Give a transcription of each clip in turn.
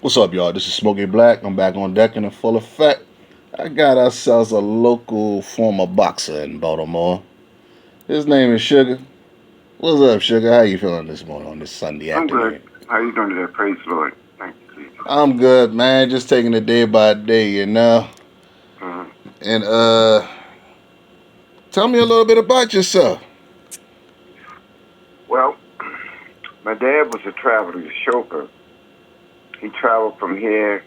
What's up, y'all? This is Smokey Black. I'm back on deck and in full effect. I got ourselves a local former boxer in Baltimore. His name is Sugar. What's up, Sugar? How you feeling this morning on this Sunday I'm good. afternoon? How you doing today? Praise the Lord. Thank you, Jesus. I'm good, man. Just taking it day by day, you know. Uh, And tell me a little bit about yourself. well, my dad was a traveling chauffeur. He traveled from here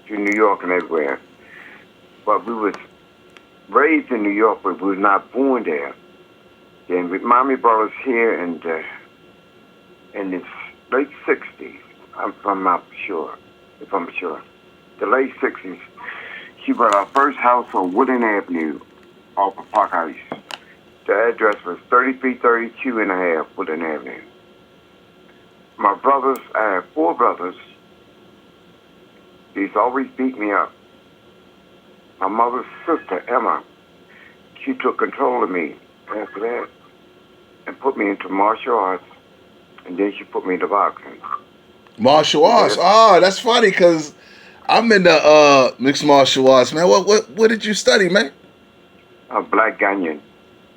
to New York and everywhere. But we was raised in New York, but we was not born there. And with mommy brought us here in the late '60s. I'm not sure, if I'm sure. The late '60s. She bought our first house on Woodland Avenue off of Park Heights. The address was 3332 and a half Woodland Avenue. My brothers, I have four brothers. He's always beat me up. My mother's sister, Emma, she took control of me after that and put me into martial arts, and then she put me into boxing. Martial arts. Yes, Oh, that's funny because I'm in the mixed martial arts, man. What did you study, man? a Black Ghanaian.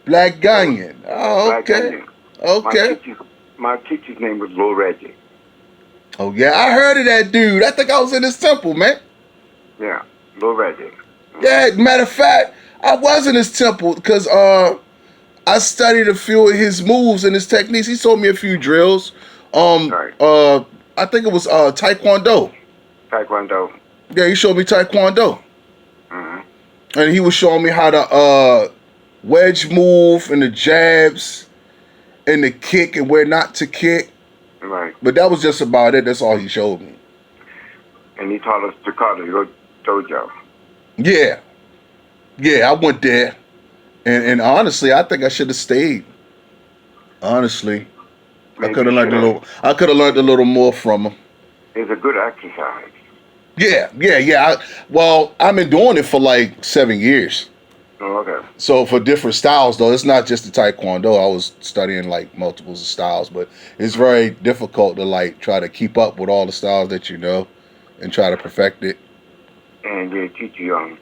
Black That was Ghanaian. Oh, Black okay. Ghanaian. My Okay. teacher, my teacher's name was Lil Reggie. Oh yeah, I heard of that dude. I think I was in his temple, man. Yeah, Lil Reggie. Mm-hmm. Yeah, matter of fact, I was in his temple because I studied a few of his moves and his techniques. He taught me a few drills. All right, I think it was Taekwondo. Taekwondo. Yeah, he showed me Taekwondo, Mm-hmm. and he was showing me how to wedge move and the jabs and the kick and where not to kick. Right, But that was just about it. That's all he showed me. and he taught us Jakarta Dojo. Yeah, yeah, I went there, and honestly, I think I should have stayed. Honestly, I Maybe could you have learned should a have. little. I could have learned a little more from him. It's a good exercise. Yeah, yeah, yeah. Well, I've been doing it for like 7 years. Oh, okay. So for different styles, though, it's not just the Taekwondo. I was studying like multiples of styles, but it's very difficult to like try to keep up with all the styles that you know and try to perfect it. And they teach you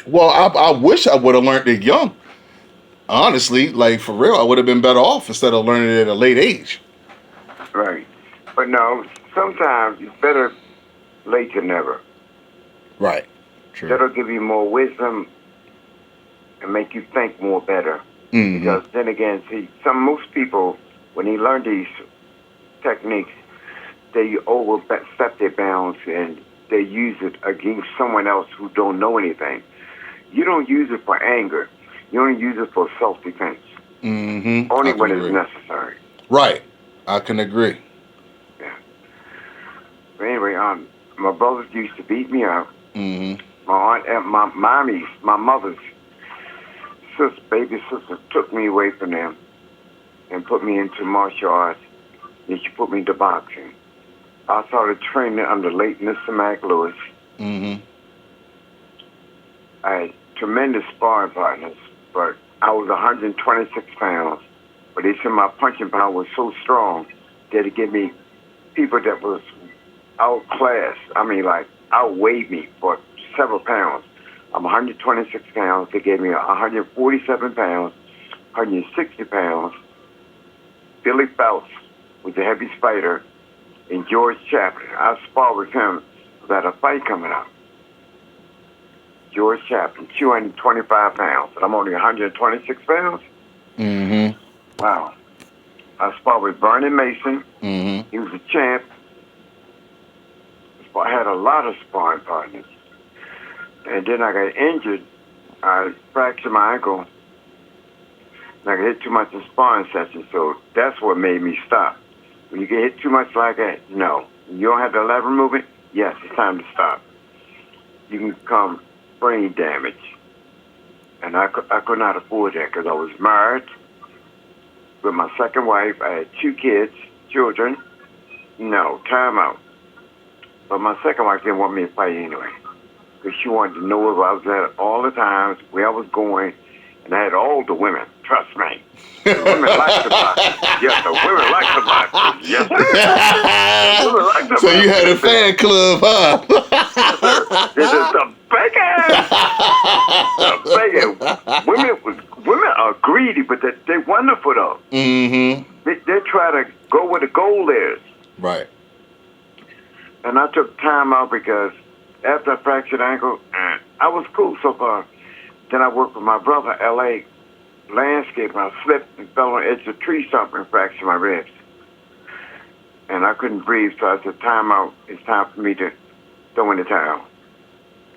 Well, I wish I would have learned it young. Honestly, like for real, I would have been better off instead of learning it at a late age. right. But no, sometimes it's better late than never. Right. True. That'll give you more wisdom and make you think more better. Mm-hmm. Because then again, see, most people, when they learn these techniques, they overstep their bounds and they use it against someone else who don't know anything. You don't use it for anger. You only use it for self-defense. Mm-hmm. Only I can when it's agree. necessary. Right. I can agree. Yeah. But anyway, my brothers used to beat me up. Mm-hmm. My aunt and my mother's baby sister took me away from them and put me into martial arts. And she put me into boxing. I started training under late Mr. Mac Lewis. Mm-hmm. I had tremendous sparring partners, but I was 126 pounds. But they said my punching power was so strong that it gave me people that was outclassed. I mean, like, outweighed me for several pounds. I'm 126 pounds. They gave me 147 pounds, 160 pounds. Billy Phelps was a heavy fighter, and George Chapman. I sparred with him about a fight coming up. George Chapman, 225 pounds, and I'm only 126 pounds. Mm-hmm. Wow. I sparred with Vernon Mason. Mm-hmm. He was a champ. I had a lot of sparring partners. And then I got injured. I fractured my ankle. And I got hit too much in sparring sessions, so that's what made me stop. When you get hit too much like that, no. You don't have the lever movement, yes, it's time to stop. You can become brain damage. And I could not afford that because I was married with my second wife. I had two kids, children. No, time out. But my second wife didn't want me to fight anyway. Because she wanted to know where I was at all the times, where I was going. And I had all the women, trust me. The women like the boxing. Yes, the women like the boxing. Yes, sir. Women like the So you had a fan club, huh? Yes, sir. This is the bacon. The bacon. Women are greedy, but they're wonderful though. Mm-hmm. They try to go where the goal is. Right. And I took time out because after I fractured ankle, I was cool so far. Then I worked with my brother, L.A. landscape. I slipped and fell on the edge of a tree stump and fractured my ribs. And I couldn't breathe, so I said, time out. It's time for me to throw in the towel.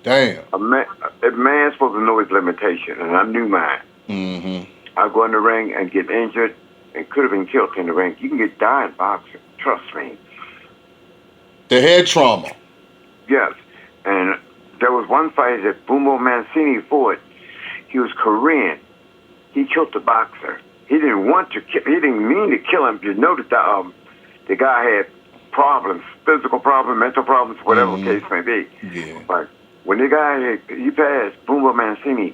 Damn. A man's supposed to know his limitation, and I knew mine. Mm-hmm. I go in the ring and get injured and could have been killed in the ring. You can get died in boxing. Trust me. The head trauma. Yes. And there was one fight that Bumbo Mancini fought. He was Korean. He killed the boxer. He didn't want to kill. He didn't mean to kill him. You know that the guy had problems, physical problems, mental problems, whatever case may be. Yeah. But when the guy he passed, Bumbo Mancini,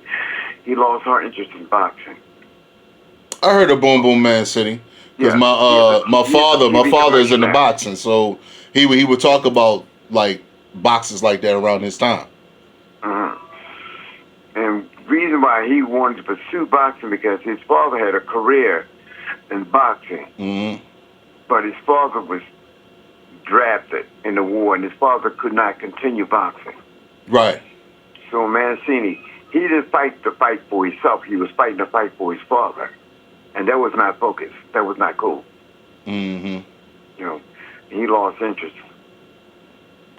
he lost heart interest in boxing. I heard of Boom Boom Man City because my father is into boxing, so he would talk about like boxes like that around his time. And reason why he wanted to pursue boxing because his father had a career in boxing, but his father was drafted in the war, and his father could not continue boxing. Right. So Mancini, he didn't fight the fight for himself. He was fighting the fight for his father. And that was not focus. That was not cool. Mm-hmm. You know, he lost interest.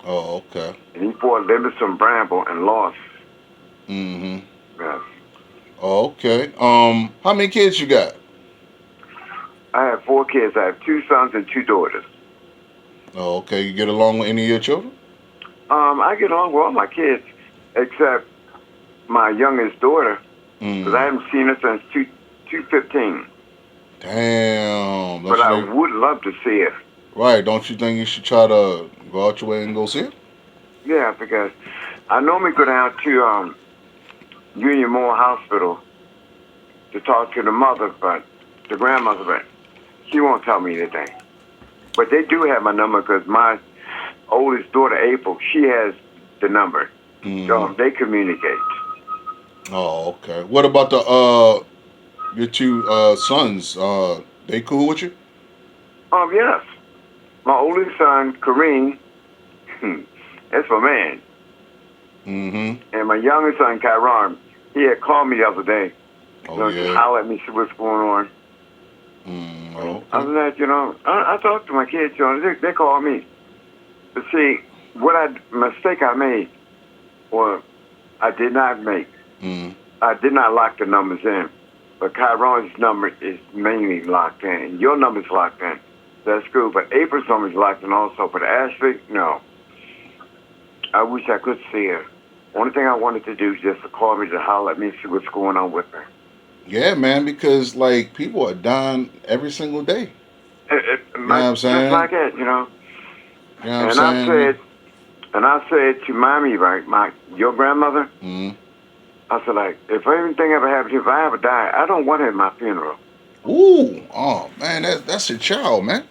Oh, okay. And he fought Livingston Bramble and lost. Mm-hmm. Yes. Oh, okay. How many kids you got? I have 4 kids. I have 2 sons and 2 daughters. Oh, okay. You get along with any of your children? I get along with all my kids, except my youngest daughter, because I haven't seen her since 2015. Damn. But I would love to see her. Right. Don't you think you should try to go out your way and go see her? Yeah, because I normally go down to Union Mall Hospital to talk to the mother, but the grandmother, but she won't tell me anything. But they do have my number because my oldest daughter, April, she has the number. So they communicate. Oh, okay. What about your 2 sons? They cool with you? Yes. My oldest son, Kareem, that's my man. Mm-hmm. And my youngest son, Kyron, he had called me the other day. Oh, yeah. Just holler at me, see what's going on. Okay. Other than that, I talk to my kids, they call me. But see, mistake I made, or I did not make, I did not lock the numbers in. But Kyron's number is mainly locked in, and your number's locked in. That's cool, but April's number's locked in also. But Ashley, no. I wish I could see her. Only thing I wanted to do is just to call me to holler at me, see what's going on with her. Yeah, man, because like people are dying every single day. You know what I'm saying? Just like that, You know what I'm saying? I said to Mommy, right, your grandmother, I said, like, if anything ever happens, if I ever die, I don't want her at my funeral. Ooh, oh man, that's your child, man.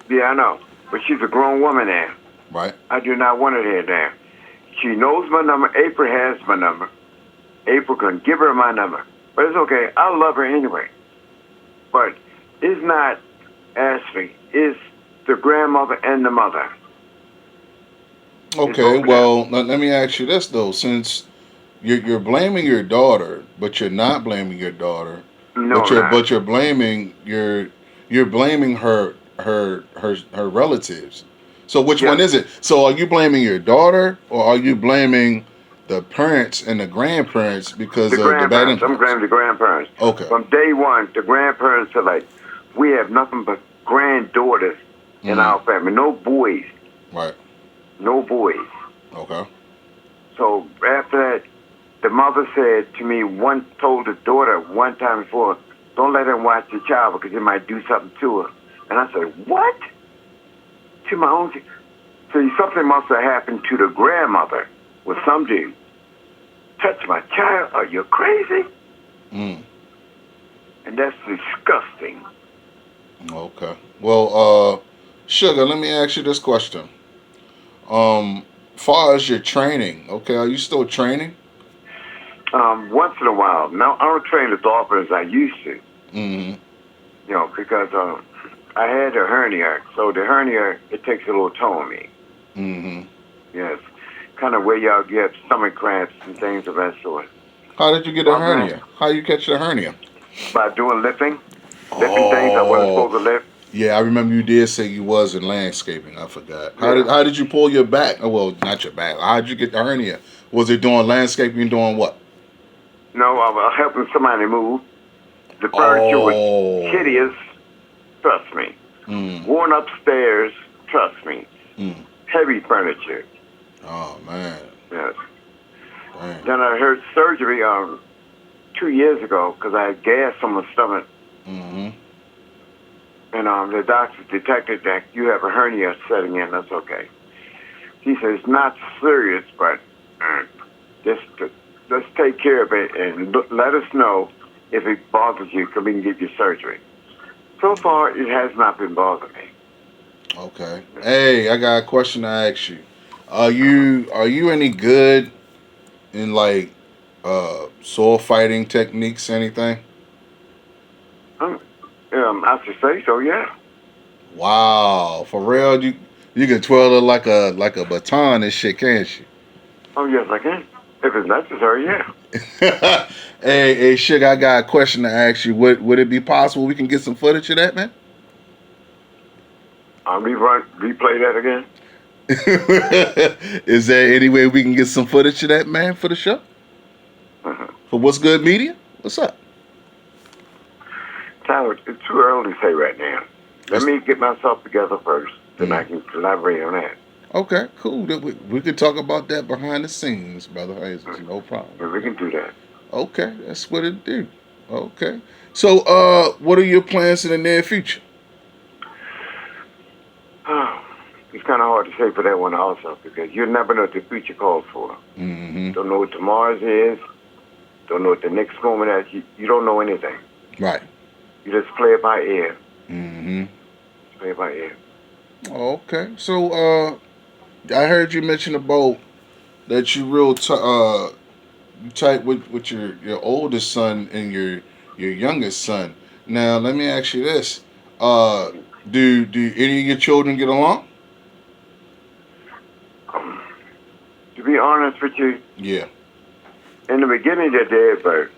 Yeah, I know, but she's a grown woman now. Right. I do not want her there now. She knows my number. April has my number. April can give her my number. But it's okay. I love her anyway. But it's not Ashley. It's the grandmother and the mother. Okay, well, let me ask you this, though. Since you're blaming your daughter, but you're not blaming your daughter. No, but you're blaming her relatives. So which one is it? So are you blaming your daughter, or are you blaming the parents and the grandparents because of the bad influence? I'm blaming the grandparents. Okay. From day one, the grandparents are like, we have nothing but granddaughters in our family. No boys. Right. No boys. Okay. So after that, the mother said to me, told the daughter one time before, don't let him watch the child because it might do something to her. And I said, what? To my own. So something must have happened to the grandmother with some dude. Touch my child? Are you crazy? And that's disgusting. Okay. Well, Sugar, let me ask you this question. Far as your training, okay, are you still training? Once in a while. Now I don't train as often as I used to. Mm-hmm. Because I had a hernia, so the hernia it takes a little toll on me. Mm-hmm. Yes, kind of where y'all get stomach cramps and things of that sort. How did you get a Well, man, hernia? How you catch the hernia? by doing lifting things I wasn't Oh, supposed to lift. yeah, I remember you did say you was in landscaping. I forgot. How did Yeah. how did you pull your back? Oh, well, not your back. How did you get the hernia? Was it doing landscaping? Doing what? No, I was helping somebody move. The furniture was Oh. hideous. Trust me. Mm, Worn upstairs. Trust me. mm. Heavy furniture. Oh man. Yes. Dang. Then I had surgery 2 years ago because I had gas on my stomach, Mm-hmm. and the doctor detected that you have a hernia setting in. That's okay. He says it's not serious, but just let's take care of it and let us know if it bothers you, so we can give you surgery. So far, it has not been bothering me. Okay. Hey, I got a question to ask you. Are you any good in like sword fighting techniques, anything? Um, I should say so, yeah. Wow, for real, you can twirl it like a baton and shit, can't you? Oh, yes, I can. If it's necessary, yeah. Hey, Sugar, I got a question to ask you. Would it be possible we can get some footage of that, man? I'll replay that again. Is there any way we can get some footage of that, man, for the show? Uh-huh. For What's Good Media? What's up? Tyler, it's too early to say right now. Let It's, me get myself together first, then I mm, can collaborate on that. okay, cool. We could talk about that behind the scenes, brother Hayes. No problem. If we can do that. Okay, that's what it do. Okay. So, what are your plans in the near future? It's kind of hard to say for that one also because you never know what the future calls for. Mm-hmm. Don't know what tomorrow's is. Don't know what the next moment is. You don't know anything. Right. You just play it by ear. Mm-hmm. Play it by ear. Okay. So, I heard you mention about that you you tight with your oldest son and your youngest son. Now, let me ask you this: uh, do any of your children get along? Um, to be honest with you, Yeah. in the beginning they did, but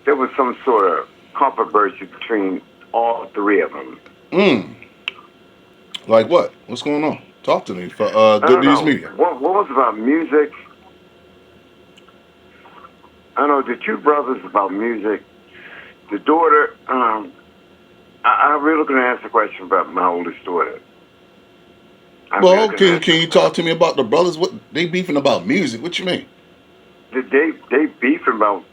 there was some sort of controversy between all three of them. Mm. Like what? What's going on? Talk to me for I Good don't News know. Media. What was about music? I know the two brothers about music. The daughter, I really can answer the question about my oldest daughter. I really Well, can can answer you about talk to me about the brothers? What they beefing about music? What you mean? they beefing about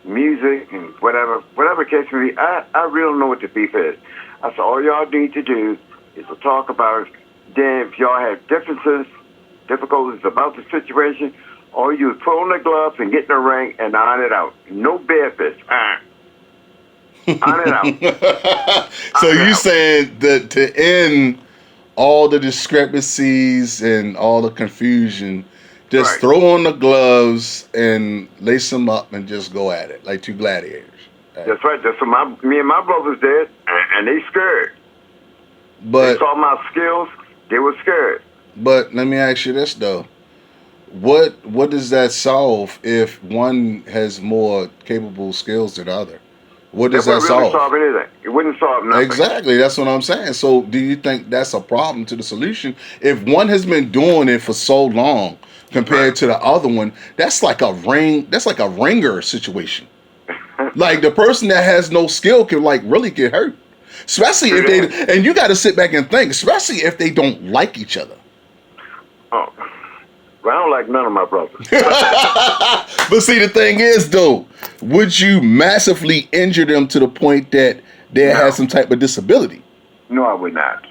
music and whatever case may be. I really don't know what the beef is. I said all y'all need to do is to talk about it. Then if y'all have difficulties about the situation, all you put on the gloves and get in the ring and iron it out. No bare fish. Iron it out. So Iron it you out. saying that to end all the discrepancies and all the confusion, just Right. throw on the gloves and lace them up and just go at it like two gladiators. Right. That's right. That's what me and my brothers did, and they scared. They But saw my skills. They were scared. but let me ask you this though. What does that solve if one has more capable skills than the other? What That does that wouldn't really solve? solve anything. It wouldn't solve nothing. Exactly, that's what I'm saying. So, do you think that's a problem to the solution? If one has been doing it for so long Right. compared to the other one, that's like a ring. That's like a ringer situation. Like the person that has no skill can like really get hurt, especially True if they. that. And you got to sit back and think, especially if they don't like each other. Oh, well, I don't like none of my brothers. But see, the thing is, though, would you massively injure them to the point that they had No, some type of disability? no, I would not.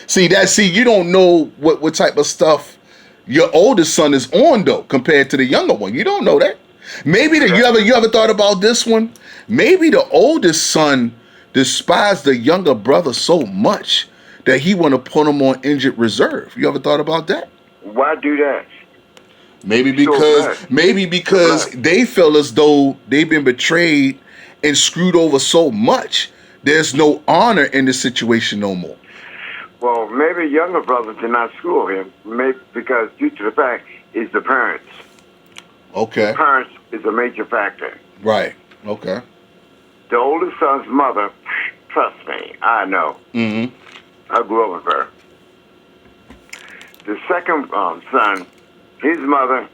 See, you don't know what type of stuff your oldest son is on though, compared to the younger one. You don't know that. Maybe True that that. you ever thought about this one? Maybe the oldest son despised the younger brother so much that he want to put him on injured reserve. You ever thought about that? Why do that? Maybe So because black. they feel as though they've been betrayed and screwed over so much. There's no honor in the situation no more. Well, maybe younger brothers did not school him, maybe because due to the fact is the parents. Okay. Parents is a major factor. Right. Okay. The oldest son's mother, trust me, I know. Mm-hmm. I grew up with her. The second son, his mother,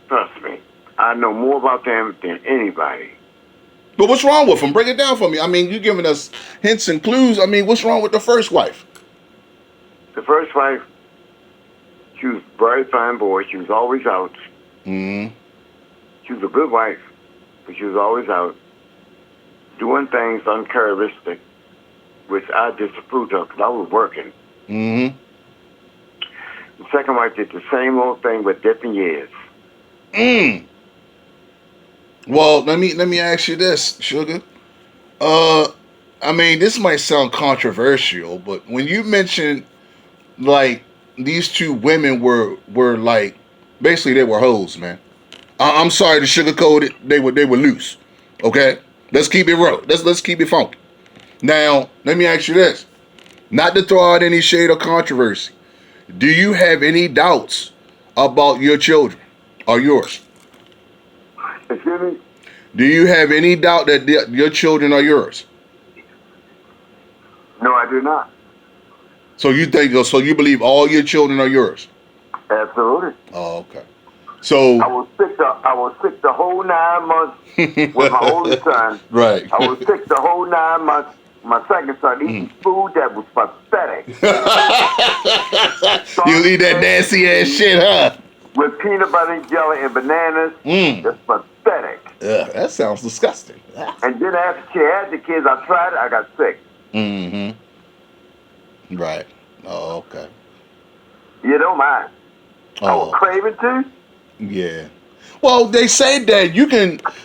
trust me, I know more about them than anybody. But what's wrong with them? Break it down for me. I mean, you're giving us hints and clues. I mean, what's wrong with the first wife? The first wife, she was a very fine boy. She was always out. Mm-hmm. She was a good wife, but she was always out doing things uncharacteristic, which I disapproved of because I was working. Mm-hmm. The second wife did the same old thing with different years. Well, let me ask you this, Sugar. I mean, this might sound controversial, but when you mentioned like these two women were like basically they were hoes, man. I'm sorry to sugarcoat it. They were loose. Okay, let's keep it real. Let's keep it funky. Now, let me ask you this: not to throw out any shade or controversy, do you have any doubts about your children or yours? Excuse me? Do you have any doubt that your children are yours? No, I do not. So you believe all your children are yours? Absolutely. Oh, okay. So I was sick the whole 9 months with my oldest son. right. I was sick the whole 9 months. My second son eating food that was pathetic. You eat that nasty ass shit, huh? With peanut butter and jelly and bananas. That's pathetic. Yeah, that sounds disgusting. And then after she had the kids, I tried it. I got sick. Mm-hmm. Right. Oh, okay. You don't mind. I was craving too. Yeah. Well, they say that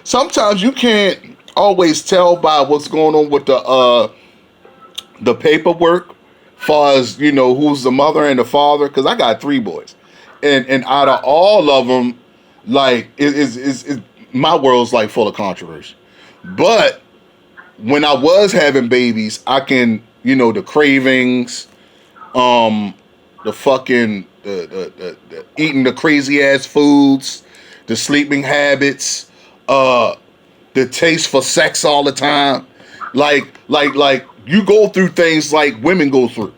sometimes you can't always tell by what's going on with the paperwork, far as who's the mother and the father. Because I got 3 boys, and out of all of them, like my world's like full of controversy. But when I was having babies, I can the cravings, the fucking the eating the crazy ass foods, the sleeping habits, the taste for sex all the time, like you go through things like women go through.